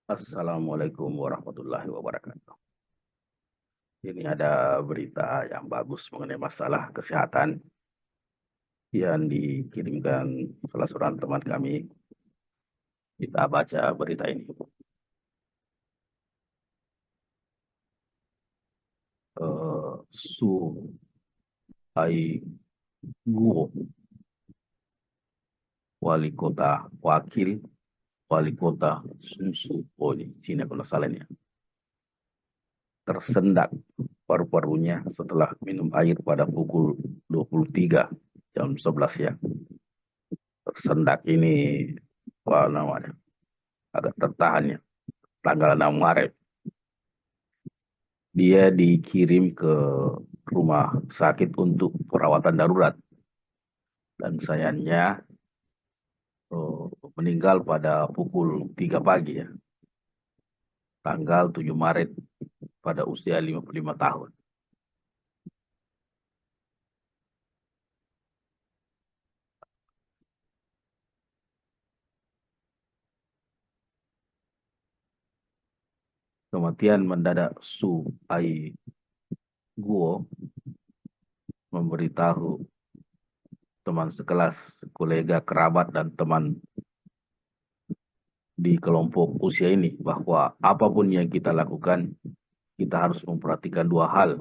Assalamualaikum warahmatullahi wabarakatuh. Ini ada berita yang bagus mengenai masalah kesehatan yang dikirimkan salah seorang teman kami. Kita baca berita ini. Su Ai Guo, wakil wali kota Sunsu, oh ini Cina kalau salah ini, tersendak paru-parunya setelah minum air pada pukul 23 jam 11 ya. Tersendak ini apa namanya? Agak tertahan ya. Tanggal 6 Maret dia dikirim ke rumah sakit untuk perawatan darurat dan sayangnya meninggal pada pukul 3 pagi ya, tanggal 7 Maret pada usia 55 tahun. Kematian mendadak Su Ai Guo memberitahu teman sekelas, kolega, kerabat, dan teman di kelompok usia ini bahwa apapun yang kita lakukan, kita harus memperhatikan dua hal.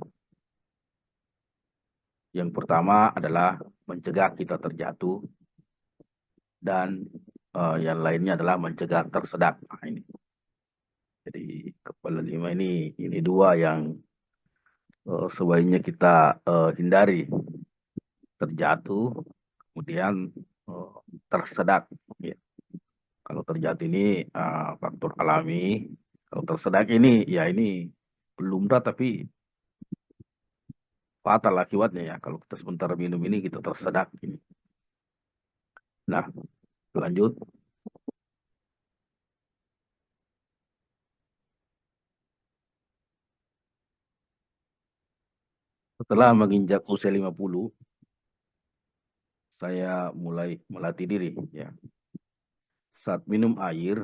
Yang pertama adalah mencegah kita terjatuh, dan yang lainnya adalah mencegah tersedak. Nah, ini. Jadi kepala lima ini dua yang sebaiknya kita hindari, terjatuh, kemudian uh, tersedak. Ya. Kalau terjatuh ini faktor alami, kalau tersedak ini ya ini lumrah tapi fatal akibatnya ya. Kalau kita sebentar minum ini kita tersedak ini. Nah, lanjut. Setelah menginjak usia 50, saya mulai melatih diri ya. Saat minum air,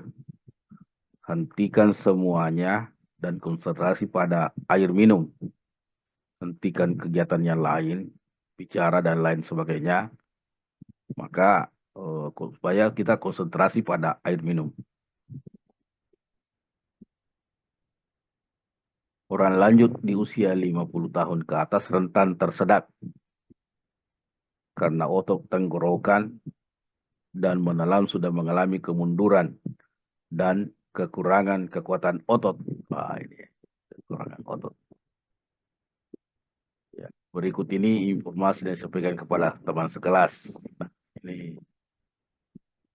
hentikan semuanya dan konsentrasi pada air minum. Hentikan kegiatan yang lain, bicara dan lain sebagainya. Maka supaya kita konsentrasi pada air minum. Orang lanjut di usia 50 tahun ke atas rentan tersedak karena otot tenggorokan dan menelan sudah mengalami kemunduran dan kekurangan kekuatan otot. Wah, ini kekurangan otot. Ya. Berikut ini informasi yang disampaikan kepada teman sekelas. Nah, ini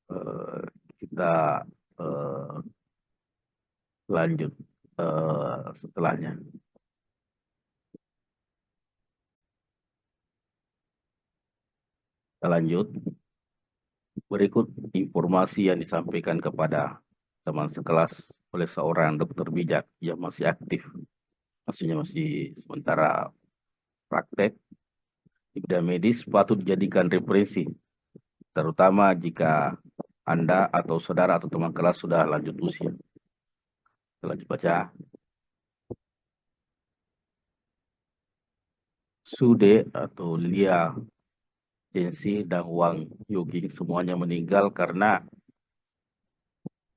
eh, kita eh, lanjut setelahnya. Kita lanjut. Berikut informasi yang disampaikan kepada teman sekelas oleh seorang dokter bijak yang masih aktif. Maksudnya masih sementara praktek. Di bidang medis patut dijadikan referensi, terutama jika Anda atau saudara atau teman kelas sudah lanjut usia. Lanjut baca. Sude atau Lia Jensi dan Wang Yogi semuanya meninggal karena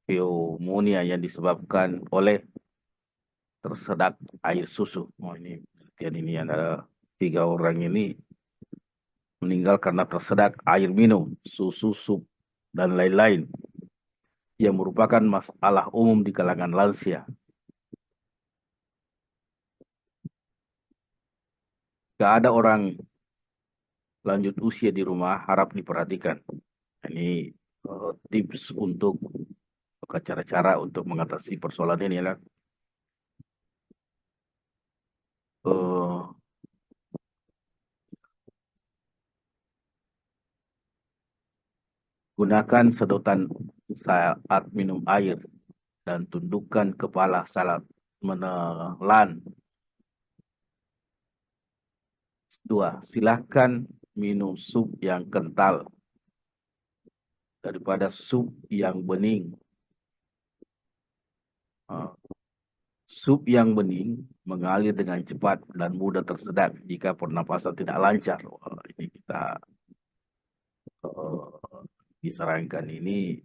pneumonia yang disebabkan oleh tersedak air susu. Oh, ini penelitian ini ada 3 orang ini meninggal karena tersedak air minum, susu, sup, dan lain-lain yang merupakan masalah umum di kalangan lansia. Gak ada orang lanjut usia di rumah harap diperhatikan. Ini tips untuk cara-cara untuk mengatasi persoalan ini adalah uh, gunakan sedotan saat minum air dan tundukkan kepala saat menelan. 2. Silahkan minum sup yang kental daripada sup yang bening. Uh, Sup yang bening mengalir dengan cepat dan mudah tersedak jika pernapasan tidak lancar. Wah, ini kita uh, disarankan ini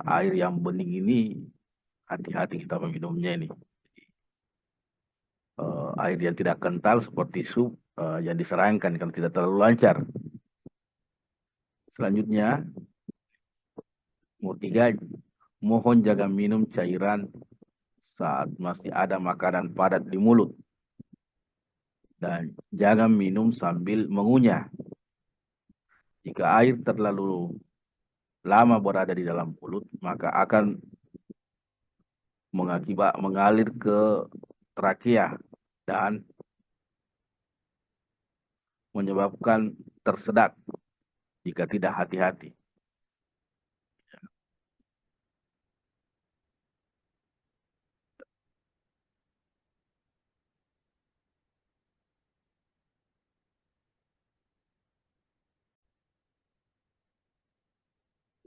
air yang bening ini hati-hati kita meminumnya ini. Air yang tidak kental seperti sup yang disarankan karena tidak terlalu lancar. Selanjutnya, nomor 3, mohon jaga minum cairan saat masih ada makanan padat di mulut. Dan jangan minum sambil mengunyah. Jika air terlalu lama berada di dalam mulut, maka akan mengalir ke trakea dan menyebabkan tersedak jika tidak hati-hati.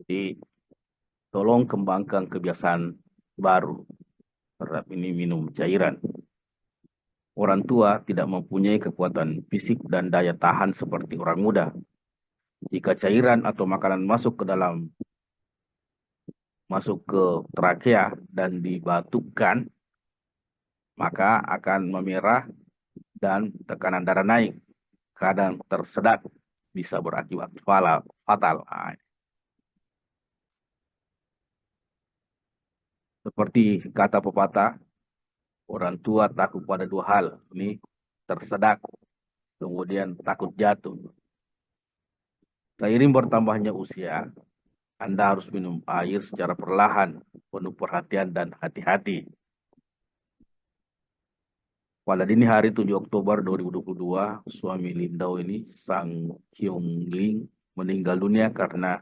Jadi, tolong kembangkan kebiasaan baru terhadap ini minum cairan. Orang tua tidak mempunyai kekuatan fisik dan daya tahan seperti orang muda. Jika cairan atau makanan masuk ke trakea dan dibatukkan, maka akan memerah dan tekanan darah naik. Kadang tersedak bisa berakibat fatal. Nah, seperti kata pepatah, orang tua takut pada dua hal. Ini tersedak, kemudian takut jatuh. Seiring bertambahnya usia, Anda harus minum air secara perlahan, penuh perhatian dan hati-hati. Pada dini hari 7 Oktober 2022, suami Lindau ini, Sang Hyung Ling, meninggal dunia karena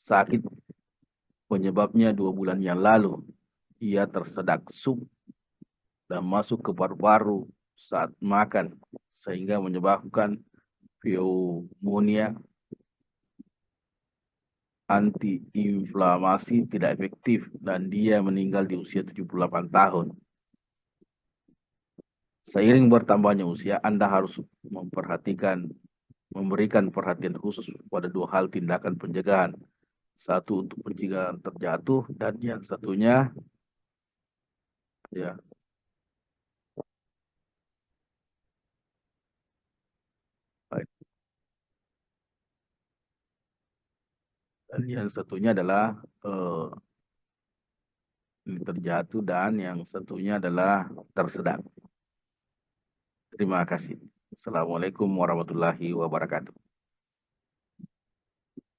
sakit penyebabnya 2 bulan yang lalu. Ia tersedak sup dan masuk ke paru-paru saat makan, sehingga menyebabkan pneumonia. Antiinflamasi tidak efektif dan dia meninggal di usia 78 tahun. Seiring bertambahnya usia, Anda harus memberikan perhatian khusus pada dua hal tindakan pencegahan. Satu untuk pencegahan terjatuh dan yang satunya ya baik. Dan yang satunya adalah terjatuh dan yang satunya adalah tersedak. Terima kasih. Assalamualaikum warahmatullahi wabarakatuh.